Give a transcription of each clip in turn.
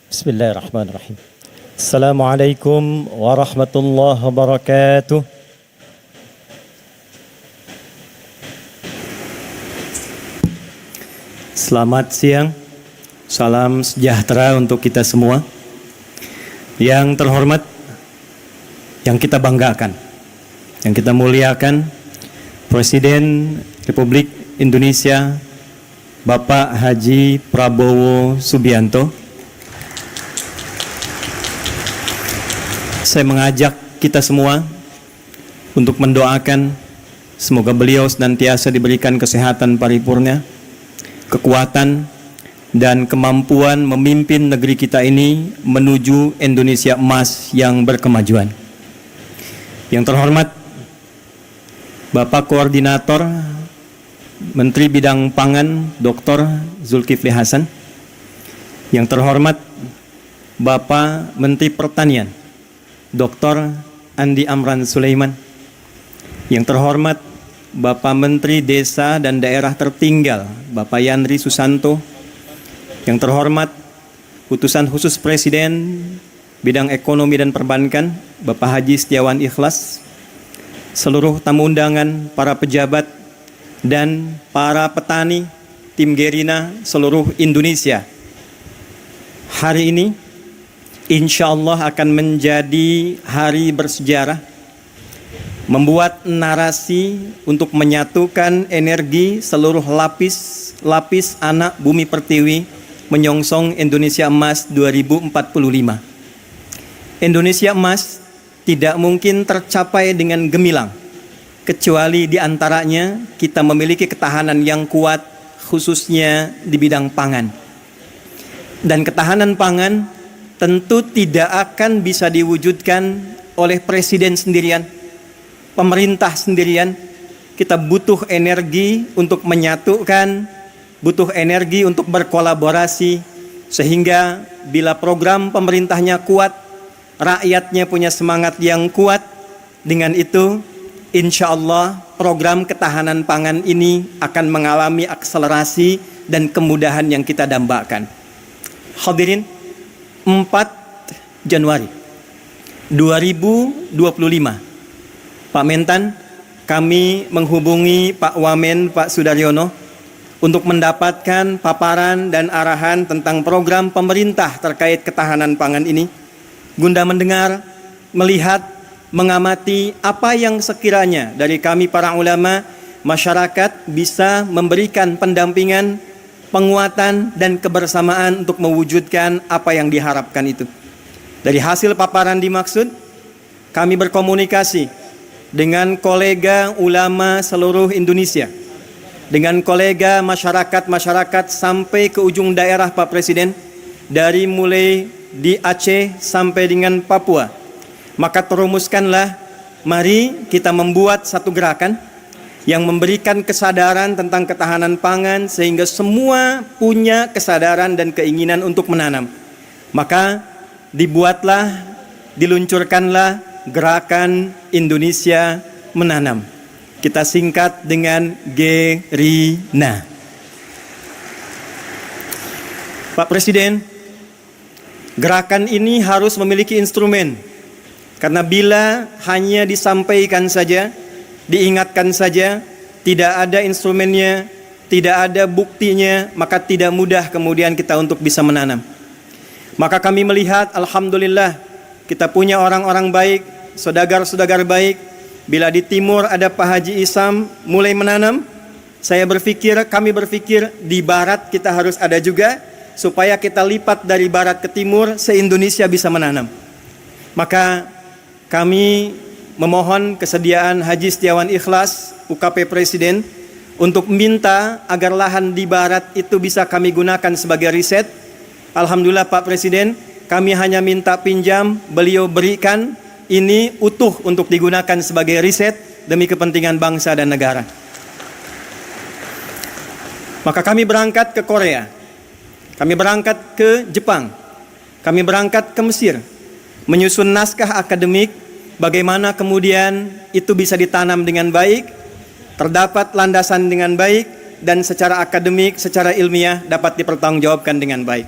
Bismillahirrahmanirrahim. Assalamualaikum warahmatullahi wabarakatuh. Selamat siang. Salam sejahtera untuk kita semua. Yang terhormat, yang kita banggakan, yang kita muliakan, Presiden Republik Indonesia Bapak Haji Prabowo Subianto. Saya mengajak kita semua untuk mendoakan semoga beliau senantiasa diberikan kesehatan paripurna, kekuatan dan kemampuan memimpin negeri kita ini menuju Indonesia emas yang berkemajuan. Yang terhormat Bapak Koordinator Menteri Bidang Pangan Dr. Zulkifli Hasan. Yang terhormat Bapak Menteri Pertanian Dr. Andi Amran Sulaiman. Yang terhormat Bapak Menteri Desa dan Daerah Tertinggal Bapak Yandri Susanto. Yang terhormat Utusan Khusus Presiden Bidang Ekonomi dan Perbankan Bapak Haji Setiawan Ikhlas. Seluruh tamu undangan, para pejabat dan para petani tim Gerina seluruh Indonesia. Hari ini insya Allah akan menjadi hari bersejarah, membuat narasi untuk menyatukan energi seluruh lapis anak bumi pertiwi menyongsong Indonesia Emas 2045. Indonesia Emas tidak mungkin tercapai dengan gemilang, kecuali diantaranya kita memiliki ketahanan yang kuat, khususnya di bidang pangan. Dan ketahanan pangan tentu tidak akan bisa diwujudkan oleh presiden sendirian, pemerintah sendirian. Kita butuh energi untuk menyatukan, butuh energi untuk berkolaborasi, sehingga bila program pemerintahnya kuat, rakyatnya punya semangat yang kuat, dengan itu insya Allah program ketahanan pangan ini akan mengalami akselerasi dan kemudahan yang kita dambakan. Hadirin, 4 Januari 2025, Pak Mentan, kami menghubungi Pak Wamen, Pak Sudaryono untuk mendapatkan paparan dan arahan tentang program pemerintah terkait ketahanan pangan ini, guna mendengar, melihat, mengamati apa yang sekiranya dari kami para ulama, masyarakat bisa memberikan pendampingan, penguatan dan kebersamaan untuk mewujudkan apa yang diharapkan itu. Dari hasil paparan dimaksud, kami berkomunikasi dengan kolega ulama seluruh Indonesia, dengan kolega masyarakat sampai ke ujung daerah Pak Presiden, dari mulai di Aceh sampai dengan Papua. Maka terumuskanlah, mari kita membuat satu gerakan yang memberikan kesadaran tentang ketahanan pangan sehingga semua punya kesadaran dan keinginan untuk menanam. Maka dibuatlah, diluncurkanlah gerakan Indonesia Menanam. Kita singkat dengan Gerina. Pak Presiden, gerakan ini harus memiliki instrumen. Karena bila hanya disampaikan saja, diingatkan saja, tidak ada instrumennya, tidak ada buktinya, maka tidak mudah kemudian kita untuk bisa menanam. Maka kami melihat, alhamdulillah, kita punya orang-orang baik, saudagar-saudagar baik. Bila di timur ada Pak Haji Isam mulai menanam, kami berpikir di barat kita harus ada juga, supaya kita lipat dari barat ke timur, se-Indonesia bisa menanam. Maka kami memohon kesediaan Haji Setiawan Ikhlas, UKP Presiden, untuk minta agar lahan di barat itu bisa kami gunakan sebagai riset. Alhamdulillah Pak Presiden, kami hanya minta pinjam, beliau berikan, ini utuh untuk digunakan sebagai riset demi kepentingan bangsa dan negara. Maka kami berangkat ke Korea, kami berangkat ke Jepang, kami berangkat ke Mesir, menyusun naskah akademik bagaimana kemudian itu bisa ditanam dengan baik, terdapat landasan dengan baik, dan secara akademik, secara ilmiah dapat dipertanggungjawabkan dengan baik.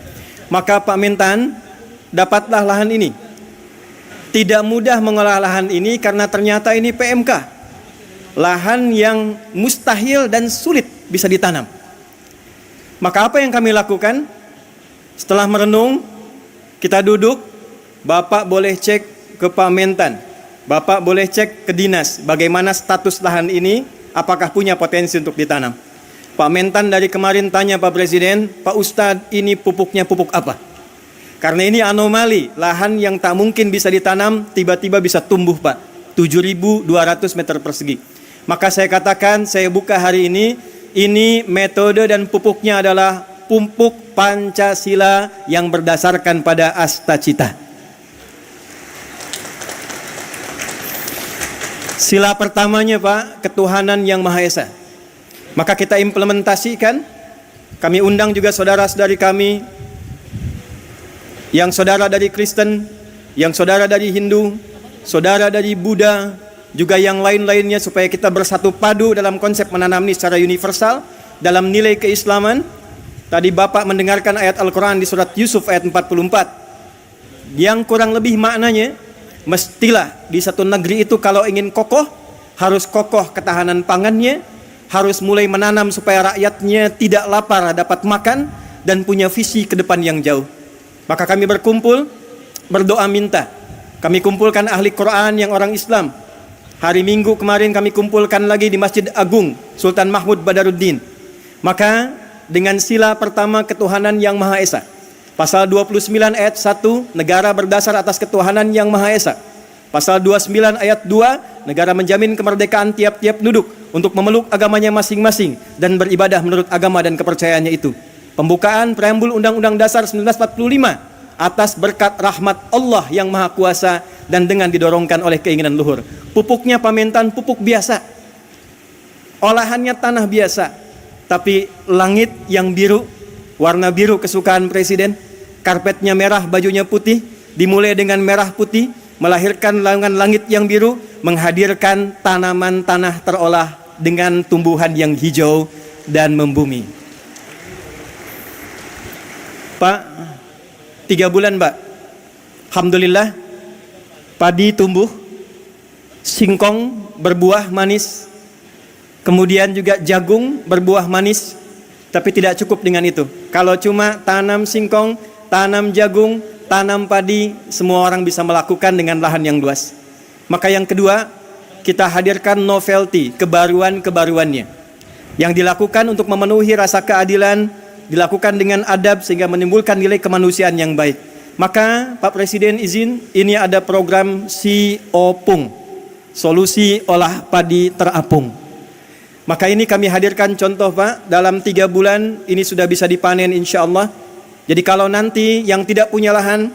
Maka Pak Mentan, dapatlah lahan ini. Tidak mudah mengolah lahan ini karena ternyata ini PMK. Lahan yang mustahil dan sulit bisa ditanam. Maka apa yang kami lakukan? Setelah merenung, kita duduk, Bapak boleh cek ke Pak Mentan, Bapak boleh cek ke dinas bagaimana status lahan ini, apakah punya potensi untuk ditanam. Pak Mentan dari kemarin tanya Pak Presiden, Pak Ustadz ini pupuknya pupuk apa? Karena ini anomali, lahan yang tak mungkin bisa ditanam tiba-tiba bisa tumbuh Pak, 7.200 meter persegi. Maka saya katakan, saya buka hari ini metode dan pupuknya adalah pupuk Pancasila yang berdasarkan pada Astacita. Sila pertamanya Pak, ketuhanan yang Maha Esa. Maka kita implementasikan, kami undang juga saudara-saudari kami, yang saudara dari Kristen, yang saudara dari Hindu, saudara dari Buddha, juga yang lain-lainnya supaya kita bersatu padu dalam konsep menanam ini secara universal dalam nilai keislaman. Tadi Bapak mendengarkan ayat Al-Quran di surat Yusuf ayat 44 yang kurang lebih maknanya, mestilah di satu negeri itu kalau ingin kokoh, harus kokoh ketahanan pangannya, harus mulai menanam supaya rakyatnya tidak lapar dapat makan dan punya visi ke depan yang jauh. Maka kami berkumpul, berdoa minta. Kami kumpulkan ahli Quran yang orang Islam. Hari Minggu kemarin kami kumpulkan lagi di Masjid Agung Sultan Mahmud Badaruddin. Maka dengan sila pertama ketuhanan yang Maha Esa. Pasal 29 ayat 1, negara berdasar atas ketuhanan yang Maha Esa. Pasal 29 ayat 2, negara menjamin kemerdekaan tiap-tiap penduduk untuk memeluk agamanya masing-masing dan beribadah menurut agama dan kepercayaannya itu. Pembukaan preambul Undang-Undang Dasar 1945 atas berkat rahmat Allah yang Maha Kuasa dan dengan didorongkan oleh keinginan luhur. Pupuknya Pak Mentan pupuk biasa, olahannya tanah biasa, tapi langit yang biru, warna biru kesukaan Presiden, karpetnya merah, bajunya putih, dimulai dengan merah putih, melahirkan langit yang biru, menghadirkan tanaman tanah terolah dengan tumbuhan yang hijau dan membumi. Pak, 3 bulan Pak, alhamdulillah padi tumbuh, singkong berbuah manis, kemudian juga jagung berbuah manis. Tapi tidak cukup dengan itu. Kalau cuma tanam singkong, tanam jagung, tanam padi, semua orang bisa melakukan dengan lahan yang luas. Maka yang kedua, kita hadirkan novelty, kebaruan-kebaruannya yang dilakukan untuk memenuhi rasa keadilan, dilakukan dengan adab sehingga menimbulkan nilai kemanusiaan yang baik. Maka Pak Presiden izin, ini ada program Si Opung, solusi olah padi terapung. Maka ini kami hadirkan contoh Pak, dalam 3 bulan ini sudah bisa dipanen insya Allah. Jadi kalau nanti yang tidak punya lahan,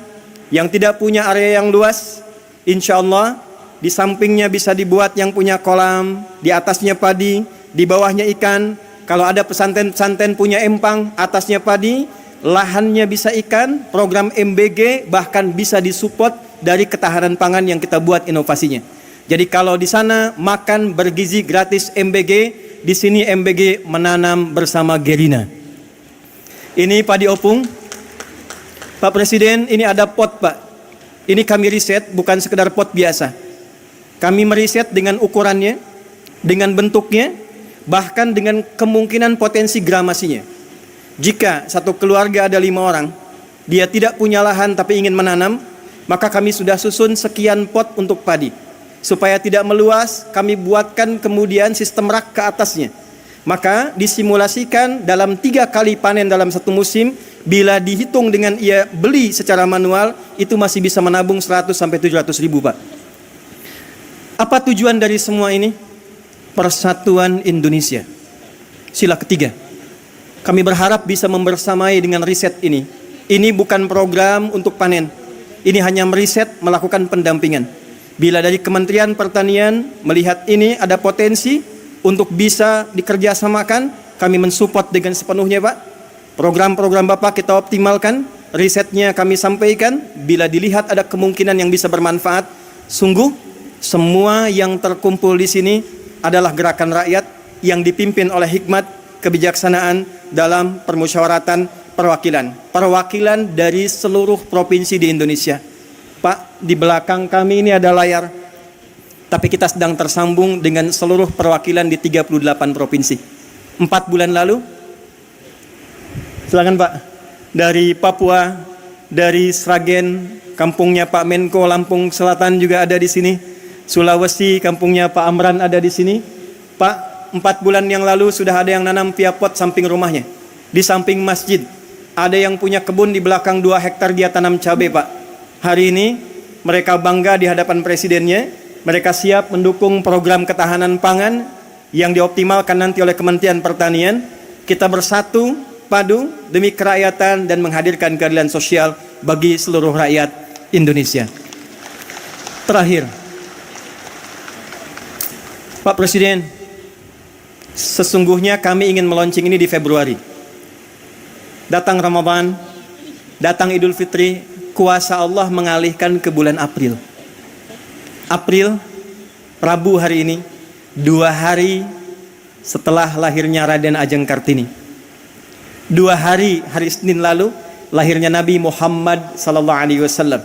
yang tidak punya area yang luas, insya Allah di sampingnya bisa dibuat yang punya kolam, di atasnya padi, di bawahnya ikan. Kalau ada pesantren-pesantren punya empang, atasnya padi, lahannya bisa ikan, program MBG bahkan bisa disupport dari ketahanan pangan yang kita buat inovasinya. Jadi kalau di sana makan bergizi gratis MBG, di sini MBG menanam bersama Gerina. Ini padi opung. Pak Presiden, ini ada pot Pak. Ini kami riset, bukan sekedar pot biasa. Kami meriset dengan ukurannya, dengan bentuknya, bahkan dengan kemungkinan potensi gramasinya. Jika satu keluarga ada 5 orang, dia tidak punya lahan tapi ingin menanam, maka kami sudah susun sekian pot untuk padi. Supaya tidak meluas, kami buatkan kemudian sistem rak ke atasnya. Maka disimulasikan dalam 3 kali panen dalam satu musim, bila dihitung dengan ia beli secara manual, itu masih bisa menabung 100 sampai 700 ribu Pak. Apa tujuan dari semua ini? Persatuan Indonesia. Sila ketiga, kami berharap bisa membersamai dengan riset ini. Ini bukan program untuk panen. Ini hanya meriset, melakukan pendampingan. Bila dari Kementerian Pertanian melihat ini ada potensi untuk bisa dikerjasamakan, kami mensupport dengan sepenuhnya Pak. Program-program Bapak kita optimalkan, risetnya kami sampaikan. Bila dilihat ada kemungkinan yang bisa bermanfaat, sungguh semua yang terkumpul di sini adalah gerakan rakyat yang dipimpin oleh hikmat kebijaksanaan dalam permusyawaratan perwakilan dari seluruh provinsi di Indonesia. Pak, di belakang kami ini ada layar, tapi kita sedang tersambung dengan seluruh perwakilan di 38 provinsi. 4 bulan lalu, silakan Pak, dari Papua, dari Sragen, kampungnya Pak Menko, Lampung Selatan juga ada di sini. Sulawesi, kampungnya Pak Amran ada di sini. Pak, 4 bulan yang lalu sudah ada yang nanam via pot samping rumahnya, di samping masjid. Ada yang punya kebun di belakang 2 hektar dia tanam cabai, Pak. Hari ini mereka bangga di hadapan presidennya. Mereka siap mendukung program ketahanan pangan yang dioptimalkan nanti oleh Kementerian Pertanian. Kita bersatu padu demi kerakyatan dan menghadirkan keadilan sosial bagi seluruh rakyat Indonesia. Terakhir, Pak Presiden, sesungguhnya kami ingin meluncing ini di Februari. Datang Ramadan, datang Idul Fitri, kuasa Allah mengalihkan ke bulan April. Rabu hari ini, 2 hari setelah lahirnya Raden Ajeng Kartini. 2 hari Senin lalu, lahirnya Nabi Muhammad SAW,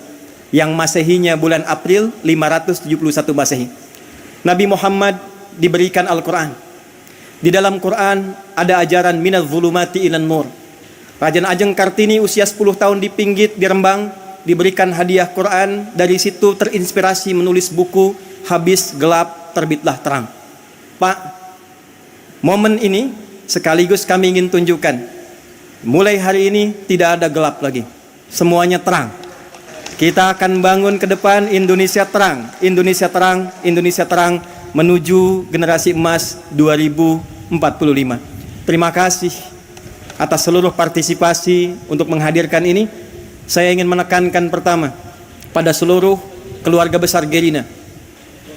yang Masehinya bulan April 571 Masehi. Nabi Muhammad diberikan Al-Quran. Di dalam Quran ada ajaran minaz zulumati ilan nur. Raden Ajeng Kartini usia 10 tahun di Pinggit, di Rembang, diberikan hadiah Quran. Dari situ terinspirasi menulis buku Habis Gelap Terbitlah Terang. Pak, momen ini sekaligus kami ingin tunjukkan, mulai hari ini tidak ada gelap lagi, semuanya terang. Kita akan bangun ke depan Indonesia terang, Indonesia terang, Indonesia terang, menuju generasi emas 2045. Terima kasih atas seluruh partisipasi untuk menghadirkan ini. Saya ingin menekankan pertama pada seluruh keluarga besar Gerina.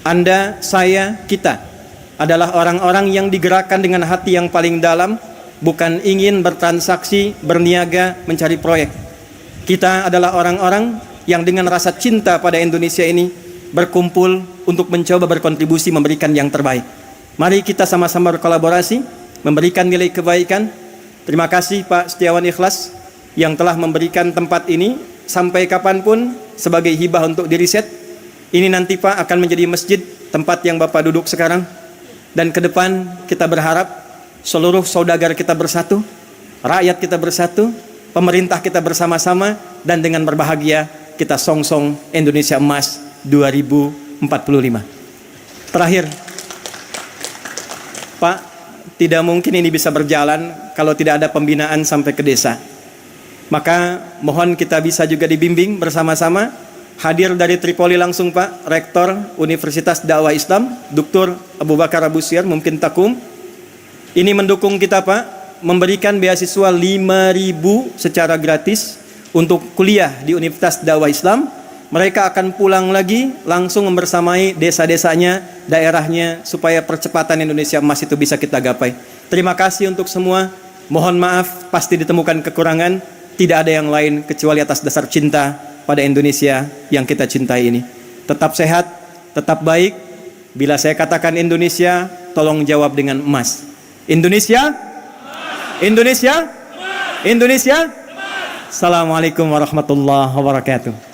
Anda, saya, kita adalah orang-orang yang digerakkan dengan hati yang paling dalam, bukan ingin bertransaksi, berniaga, mencari proyek. Kita adalah orang-orang yang dengan rasa cinta pada Indonesia ini berkumpul untuk mencoba berkontribusi memberikan yang terbaik. Mari kita sama-sama berkolaborasi, memberikan nilai kebaikan. Terima kasih Pak Setiawan Ikhlas yang telah memberikan tempat ini sampai kapanpun sebagai hibah untuk diriset. Ini nanti Pak akan menjadi masjid, tempat yang Bapak duduk sekarang. Dan ke depan kita berharap seluruh saudagar kita bersatu, rakyat kita bersatu, pemerintah kita bersama-sama, dan dengan berbahagia kita songsong Indonesia Emas 2045. Terakhir, Pak, tidak mungkin ini bisa berjalan kalau tidak ada pembinaan sampai ke desa. Maka mohon kita bisa juga dibimbing bersama-sama. Hadir dari Tripoli langsung Pak, Rektor Universitas Dakwah Islam, Dr. Abu Bakar Abu Syir, mungkin Takum. Ini mendukung kita Pak, memberikan beasiswa 5.000 secara gratis untuk kuliah di Universitas Dakwah Islam. Mereka akan pulang lagi langsung membersamai desa-desanya, daerahnya, supaya percepatan Indonesia Emas itu bisa kita gapai. Terima kasih untuk semua. Mohon maaf, pasti ditemukan kekurangan. Tidak ada yang lain kecuali atas dasar cinta pada Indonesia yang kita cintai ini. Tetap sehat, tetap baik. Bila saya katakan Indonesia, tolong jawab dengan emas. Indonesia? Indonesia? Indonesia? Assalamualaikum warahmatullahi wabarakatuh.